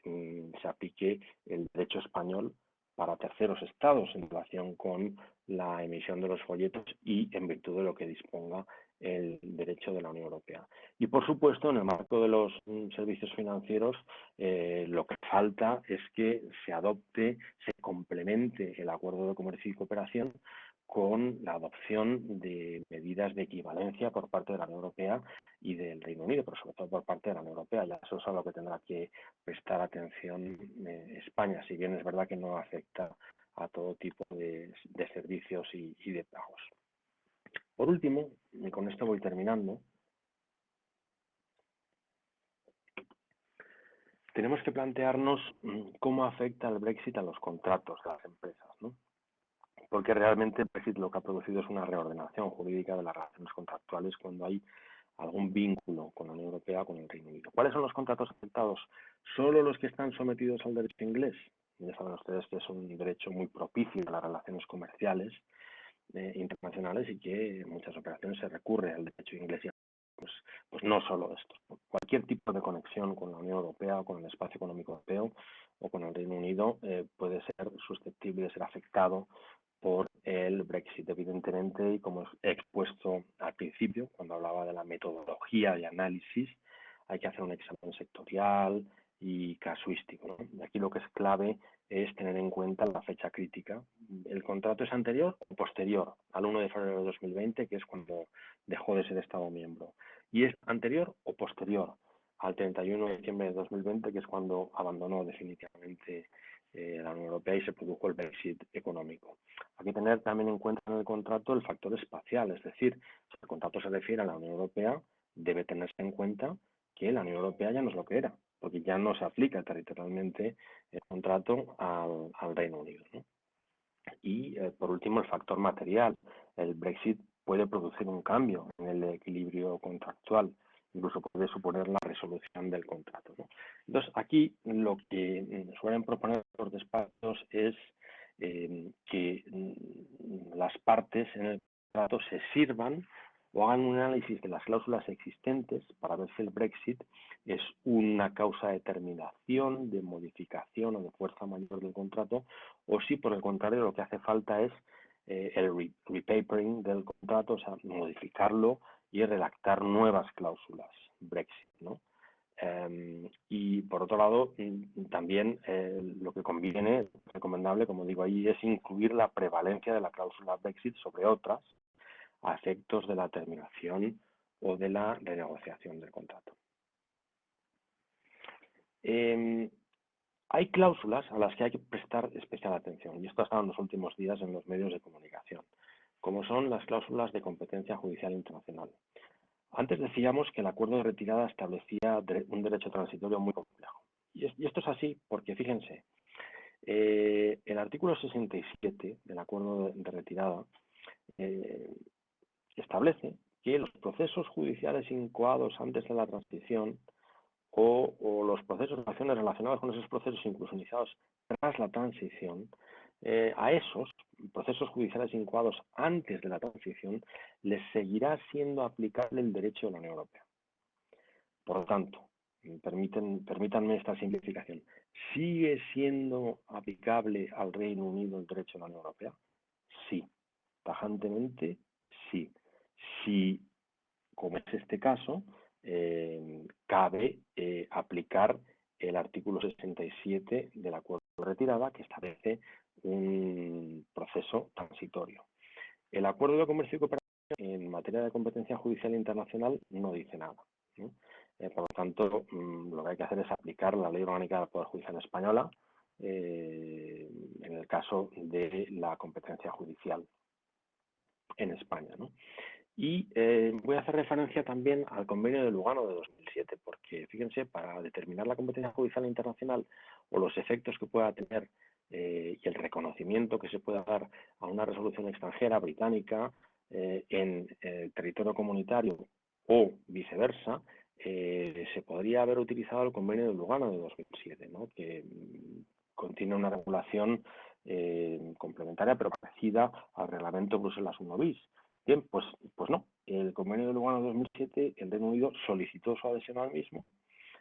se aplique el derecho español para terceros estados en relación con la emisión de los folletos y en virtud de lo que disponga el derecho de la Unión Europea. Y, por supuesto, en el marco de los servicios financieros, lo que falta es que se adopte, se complemente el Acuerdo de Comercio y Cooperación con la adopción de medidas de equivalencia por parte de la Unión Europea y del Reino Unido, pero sobre todo por parte de la Unión Europea. Ya eso es a lo que tendrá que prestar atención España, si bien es verdad que no afecta a todo tipo de servicios y de pagos. Por último, y con esto voy terminando, tenemos que plantearnos cómo afecta el Brexit a los contratos de las empresas, ¿no? Porque realmente el Brexit lo que ha producido es una reordenación jurídica de las relaciones contractuales cuando hay algún vínculo con la Unión Europea o con el Reino Unido. ¿Cuáles son los contratos afectados? ¿Solo los que están sometidos al derecho inglés? Ya saben ustedes que es un derecho muy propicio a las relaciones comerciales internacionales y que en muchas operaciones se recurre al derecho inglés. Pues no solo esto. Cualquier tipo de conexión con la Unión Europea o con el espacio económico europeo o con el Reino Unido puede ser susceptible de ser afectado por el Brexit, evidentemente, y como he expuesto al principio, cuando hablaba de la metodología de análisis, hay que hacer un examen sectorial y casuístico, ¿no? Y aquí lo que es clave es tener en cuenta la fecha crítica. ¿El contrato es anterior o posterior al 1 de febrero de 2020, que es cuando dejó de ser Estado miembro? ¿Y es anterior o posterior al 31 de diciembre de 2020, que es cuando abandonó definitivamente la Unión Europea y se produjo el Brexit económico? Hay que tener también en cuenta en el contrato el factor espacial, es decir, si el contrato se refiere a la Unión Europea, debe tenerse en cuenta que la Unión Europea ya no es lo que era, porque ya no se aplica territorialmente el contrato al Reino Unido, ¿no? Y, por último, el factor material. El Brexit puede producir un cambio en el equilibrio contractual, incluso puede suponer la resolución del contrato, ¿no? Entonces, aquí lo que suelen proponer los despachos es que las partes en el contrato se sirvan o hagan un análisis de las cláusulas existentes para ver si el Brexit es una causa de terminación, de modificación o de fuerza mayor del contrato, o si por el contrario lo que hace falta es el repapering del contrato, o sea, modificarlo y redactar nuevas cláusulas Brexit, ¿no? Y por otro lado, también lo que conviene, recomendable, como digo ahí, es incluir la prevalencia de la cláusula Brexit sobre otras a efectos de la terminación o de la renegociación del contrato. Hay cláusulas a las que hay que prestar especial atención, y esto ha estado en los últimos días en los medios de comunicación, como son las cláusulas de competencia judicial internacional. Antes decíamos que el acuerdo de retirada establecía un derecho transitorio muy complejo. Y esto es así porque, fíjense, el artículo 67 del acuerdo de retirada establece que los procesos judiciales incoados antes de la transición o los procesos de acciones relacionados con esos procesos, incluso iniciados tras la transición, a esos procesos judiciales incoados antes de la transición les seguirá siendo aplicable el derecho de la Unión Europea. Por lo tanto, permítanme esta simplificación. ¿Sigue siendo aplicable al Reino Unido el derecho de la Unión Europea? Sí. Tajantemente, sí. Si, como es este caso, cabe aplicar el artículo 67 del acuerdo de retirada, que establece un proceso transitorio. El acuerdo de comercio y cooperación en materia de competencia judicial internacional no dice nada, ¿no? Por lo tanto, lo que hay que hacer es aplicar la Ley Orgánica del Poder Judicial Española en el caso de la competencia judicial en España, ¿no? Y voy a hacer referencia también al Convenio de Lugano de 2007, porque fíjense, para determinar la competencia judicial internacional o los efectos que pueda tener y el reconocimiento que se pueda dar a una resolución extranjera británica en el territorio comunitario o viceversa, se podría haber utilizado el convenio de Lugano de 2007, ¿no? Que contiene una regulación complementaria pero parecida al reglamento Bruselas 1 bis. Bien, pues no. El convenio de Lugano de 2007, el Reino Unido solicitó su adhesión al mismo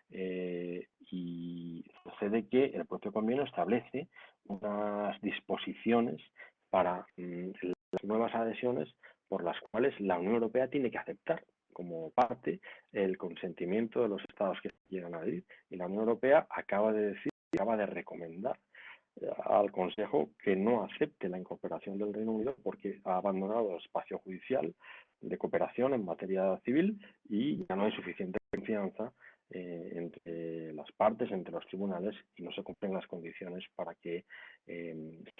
y sucede que el propio convenio establece unas disposiciones para las nuevas adhesiones por las cuales la Unión Europea tiene que aceptar como parte el consentimiento de los estados que quieran adherir. Y la Unión Europea acaba de decir, acaba de recomendar al Consejo que no acepte la incorporación del Reino Unido porque ha abandonado el espacio judicial de cooperación en materia civil y ya no hay suficiente confianza entre las partes, entre los tribunales, y no se cumplen las condiciones para que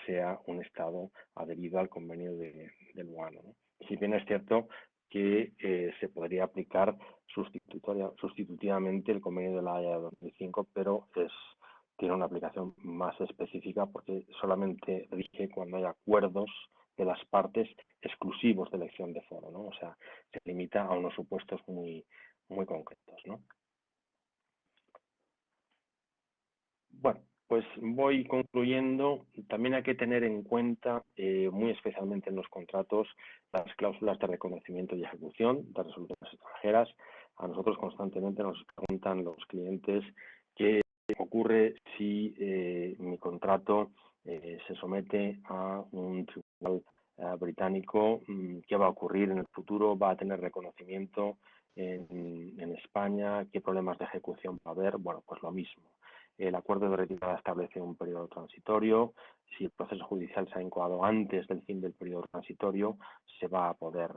sea un Estado adherido al convenio de Lugano, ¿no? Si bien es cierto que se podría aplicar sustitutivamente el convenio de la Haya de 2005, pero tiene una aplicación más específica porque solamente rige cuando hay acuerdos de las partes exclusivos de elección de foro, ¿no? O sea, se limita a unos supuestos muy concretos, ¿no? Bueno, pues voy concluyendo. También hay que tener en cuenta, muy especialmente en los contratos, las cláusulas de reconocimiento y ejecución de resoluciones extranjeras. A nosotros constantemente nos preguntan los clientes qué ocurre si mi contrato se somete a un tribunal británico, qué va a ocurrir en el futuro, va a tener reconocimiento en España, qué problemas de ejecución va a haber. Bueno, pues lo mismo. El acuerdo de retirada establece un periodo transitorio. Si el proceso judicial se ha incoado antes del fin del periodo transitorio, se va a poder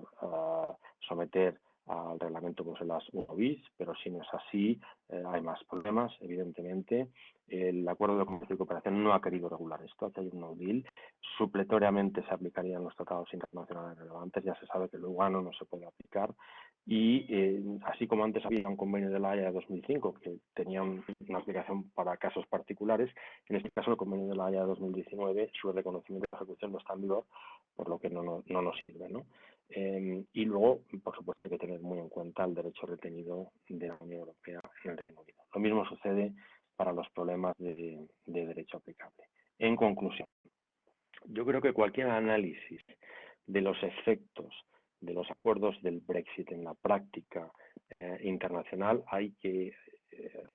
someter al reglamento Bruselas 1 bis, pero si no es así, hay más problemas, evidentemente. El acuerdo de comercio y cooperación no ha querido regular esto, aquí hay un no deal. Supletoriamente se aplicarían los tratados internacionales relevantes, ya se sabe que el Lugano no se puede aplicar. Y así como antes había un convenio de la Haya de 2005 que tenía una aplicación para casos particulares, en este caso el convenio de la Haya de 2019, su reconocimiento de ejecución no está en vigor, por lo que no nos sirve, ¿no? Y luego, por supuesto, hay que tener muy en cuenta el derecho retenido de la Unión Europea en el Reino Unido. Lo mismo sucede para los problemas de derecho aplicable. En conclusión, yo creo que cualquier análisis de los efectos de los acuerdos del Brexit en la práctica internacional hay que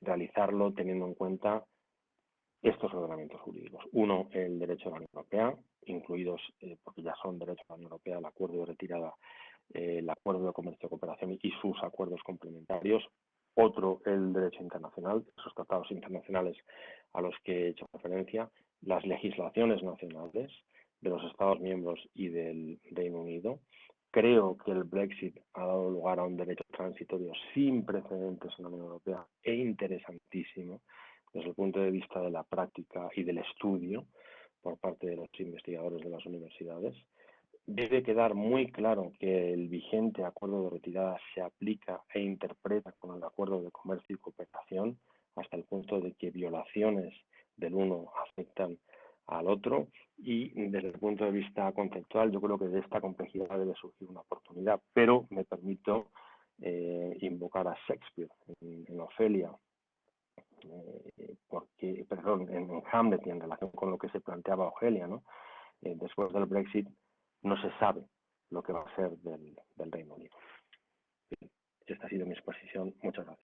realizarlo teniendo en cuenta estos ordenamientos jurídicos. Uno, el derecho de la Unión Europea, incluidos, porque ya son derechos de la Unión Europea, el acuerdo de retirada, el acuerdo de comercio y cooperación y sus acuerdos complementarios. Otro, el derecho internacional, esos tratados internacionales a los que he hecho referencia, las legislaciones nacionales de los Estados miembros y del Reino Unido. Creo que el Brexit ha dado lugar a un derecho transitorio sin precedentes en la Unión Europea e interesantísimo desde el punto de vista de la práctica y del estudio por parte de los investigadores de las universidades. Debe quedar muy claro que el vigente acuerdo de retirada se aplica e interpreta con el acuerdo de comercio y cooperación hasta el punto de que violaciones del uno afectan al otro, y desde el punto de vista conceptual yo creo que de esta complejidad debe surgir una oportunidad, pero me permito invocar a Shakespeare en Ofelia, en Hamlet, y en relación con lo que se planteaba Ofelia, ¿no? Después del Brexit no se sabe lo que va a ser del Reino Unido. Esta ha sido mi exposición. Muchas gracias.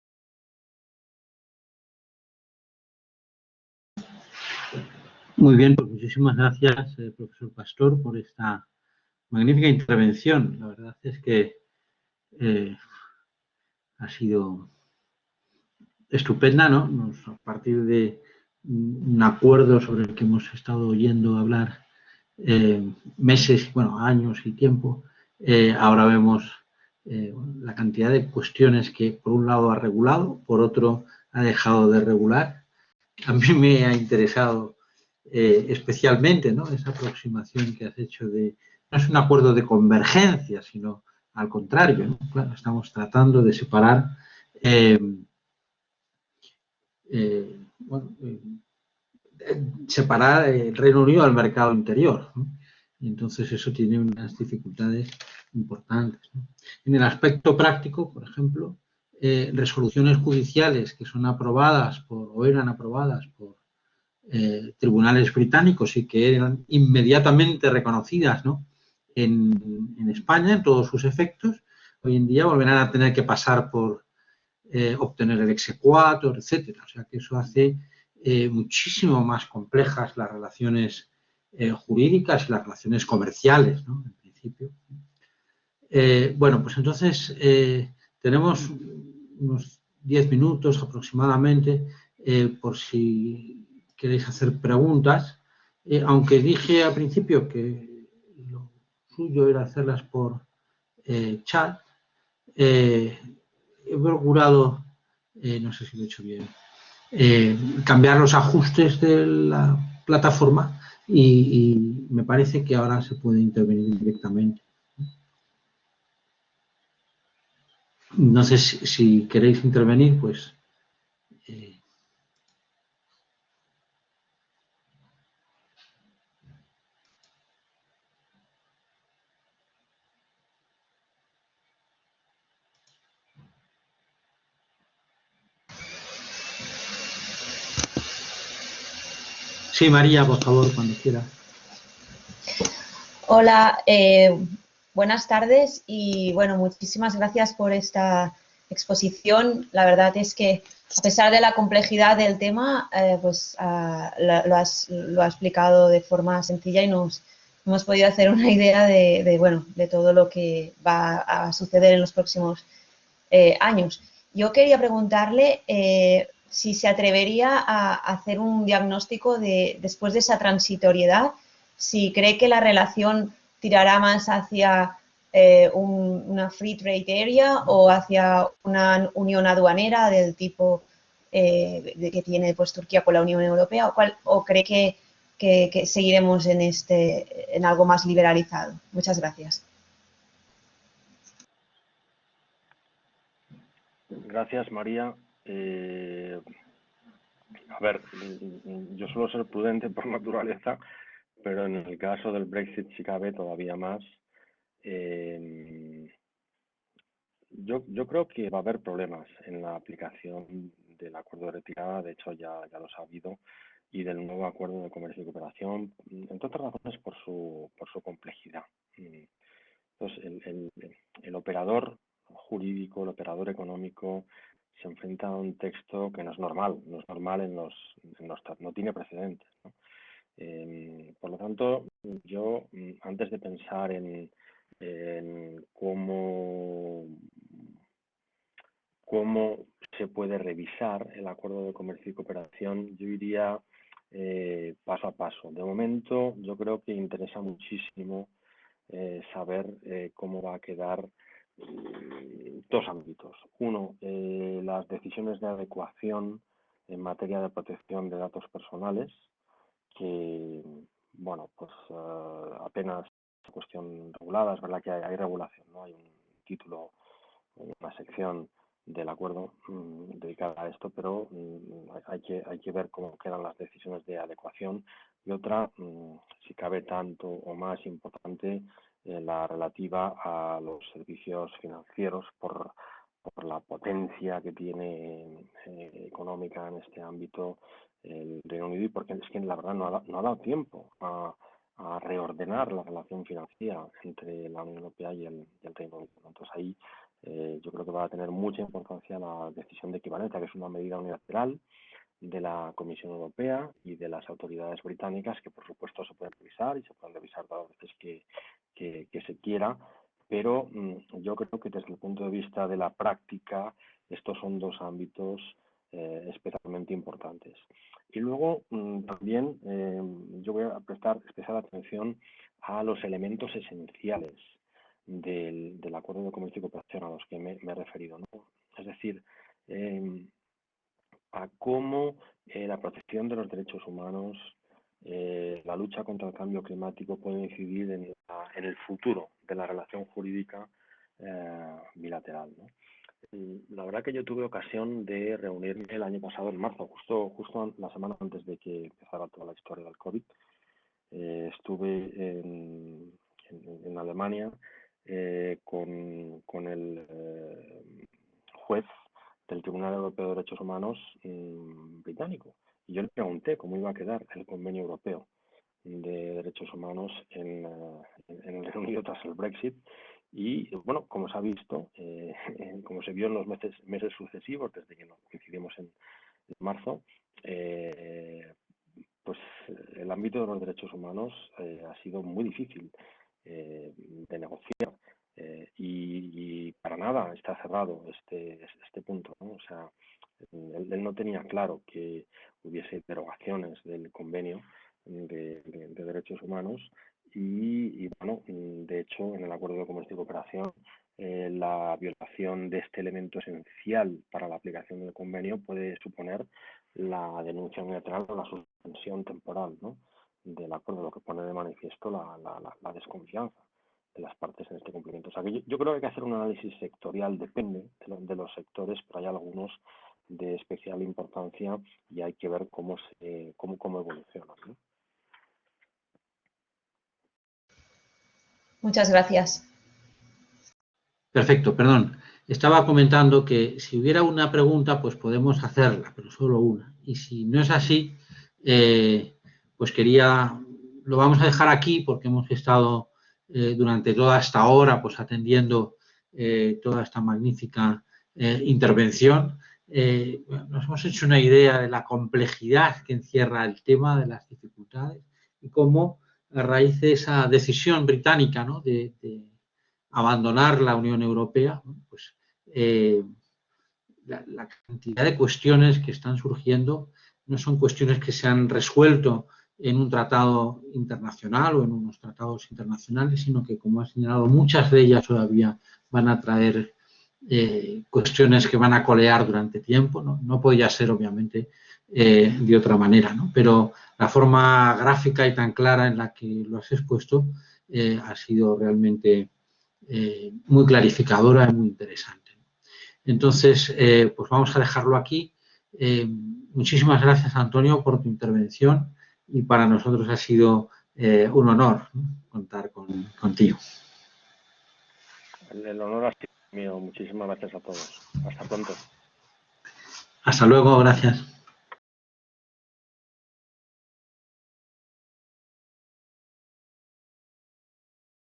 Muy bien, pues muchísimas gracias, profesor Pastor, por esta magnífica intervención. La verdad es que ha sido estupenda, ¿no? A partir de un acuerdo sobre el que hemos estado oyendo hablar meses, bueno, años y tiempo, ahora vemos la cantidad de cuestiones que por un lado ha regulado, por otro ha dejado de regular. A mí me ha interesado especialmente, ¿no?, esa aproximación que has hecho de, no es un acuerdo de convergencia, sino al contrario, ¿no? Claro, estamos tratando de separar separar el Reino Unido del mercado interior, ¿no? Y entonces eso tiene unas dificultades importantes, ¿no? En el aspecto práctico, por ejemplo, resoluciones judiciales que son aprobadas o eran aprobadas por tribunales británicos y que eran inmediatamente reconocidas, ¿no?, en España, en todos sus efectos, hoy en día volverán a tener que pasar por obtener el exequatur, etcétera. O sea que eso hace muchísimo más complejas las relaciones jurídicas y las relaciones comerciales, ¿no?, en principio. Bueno, pues entonces tenemos unos 10 minutos aproximadamente por si queréis hacer preguntas, aunque dije al principio que lo suyo era hacerlas por chat. He procurado, no sé si lo he hecho bien, cambiar los ajustes de la plataforma y me parece que ahora se puede intervenir directamente. No sé si queréis intervenir, pues. Sí, María, por favor, cuando quieras. Hola, buenas tardes y bueno, muchísimas gracias por esta exposición. La verdad es que a pesar de la complejidad del tema, pues lo ha explicado de forma sencilla y nos hemos podido hacer una idea de todo lo que va a suceder en los próximos años. Yo quería preguntarle si se atrevería a hacer un diagnóstico después de esa transitoriedad, si cree que la relación tirará más hacia una free trade area o hacia una unión aduanera del tipo que tiene pues Turquía con la Unión Europea, o cree que seguiremos en algo más liberalizado. Muchas gracias. Gracias, María. A ver, yo suelo ser prudente por naturaleza, pero en el caso del Brexit, si cabe, todavía más. Yo creo que va a haber problemas en la aplicación del acuerdo de retirada, de hecho ya los ha habido, y del nuevo acuerdo de comercio y cooperación, entre otras razones por su complejidad. Entonces, el operador jurídico, el operador económico, se enfrenta a un texto que no es normal no tiene precedentes, ¿no? Por lo tanto, yo, antes de pensar en cómo se puede revisar el acuerdo de comercio y cooperación, yo iría paso a paso. De momento, yo creo que interesa muchísimo saber cómo va a quedar dos ámbitos. Uno, las decisiones de adecuación en materia de protección de datos personales, que, bueno, pues apenas es cuestión regulada. Es verdad que hay regulación, ¿no? Hay un título, una sección del acuerdo dedicada a esto, pero hay que ver cómo quedan las decisiones de adecuación. Y otra, si cabe tanto o más importante, la relativa a los servicios financieros por la potencia que tiene económica en este ámbito el Reino Unido, y porque es que la verdad no ha dado tiempo a reordenar la relación financiera entre la Unión Europea y el Reino Unido. Entonces ahí yo creo que va a tener mucha importancia la decisión de equivalencia, que es una medida unilateral de la Comisión Europea y de las autoridades británicas, que por supuesto se pueden revisar y se pueden revisar todas las veces que se quiera, pero yo creo que desde el punto de vista de la práctica estos son dos ámbitos especialmente importantes. Y luego también yo voy a prestar especial atención a los elementos esenciales del acuerdo de comercio y cooperación a los que me he referido, ¿no? Es decir, a cómo la protección de los derechos humanos, la lucha contra el cambio climático puede incidir en el futuro de la relación jurídica bilateral, ¿no? La verdad que yo tuve ocasión de reunirme el año pasado, en marzo, justo la semana antes de que empezara toda la historia del COVID. Estuve en Alemania con el juez Tribunal Europeo de Derechos Humanos británico. Y yo le pregunté cómo iba a quedar el Convenio Europeo de Derechos Humanos en el Reino Unido tras el Brexit. Y bueno, como se ha visto, como se vio en los meses sucesivos, desde que nos coincidimos en marzo, pues el ámbito de los derechos humanos ha sido muy difícil de negociar y para nada está cerrado este punto, ¿no? O sea, él no tenía claro que hubiese derogaciones del convenio de derechos humanos y bueno, de hecho, en el acuerdo de comercio y cooperación, la violación de este elemento esencial para la aplicación del convenio puede suponer la denuncia unilateral o la suspensión temporal, ¿no?, del acuerdo, lo que pone de manifiesto la desconfianza de las partes en este cumplimiento. O sea, que yo creo que hay que hacer un análisis sectorial, depende de los sectores, pero hay algunos de especial importancia y hay que ver cómo evolucionan, ¿no? Muchas gracias. Perfecto, perdón. Estaba comentando que si hubiera una pregunta, pues podemos hacerla, pero solo una. Y si no es así, pues lo vamos a dejar aquí porque hemos estado durante toda esta hora pues atendiendo toda esta magnífica intervención. Nos hemos hecho una idea de la complejidad que encierra el tema, de las dificultades y cómo a raíz de esa decisión británica, ¿no?, de abandonar la Unión Europea, pues la cantidad de cuestiones que están surgiendo no son cuestiones que se han resuelto en un tratado internacional o en unos tratados internacionales, sino que, como ha señalado, muchas de ellas todavía van a traer cuestiones que van a colear durante tiempo, ¿no? No podía ser, obviamente, de otra manera, ¿no? Pero la forma gráfica y tan clara en la que lo has expuesto ha sido realmente muy clarificadora y muy interesante. Entonces, pues vamos a dejarlo aquí. Muchísimas gracias, Antonio, por tu intervención y para nosotros ha sido un honor, ¿no?, contar contigo. El honor ha sido mío. Muchísimas gracias a todos. Hasta pronto. Hasta luego, gracias.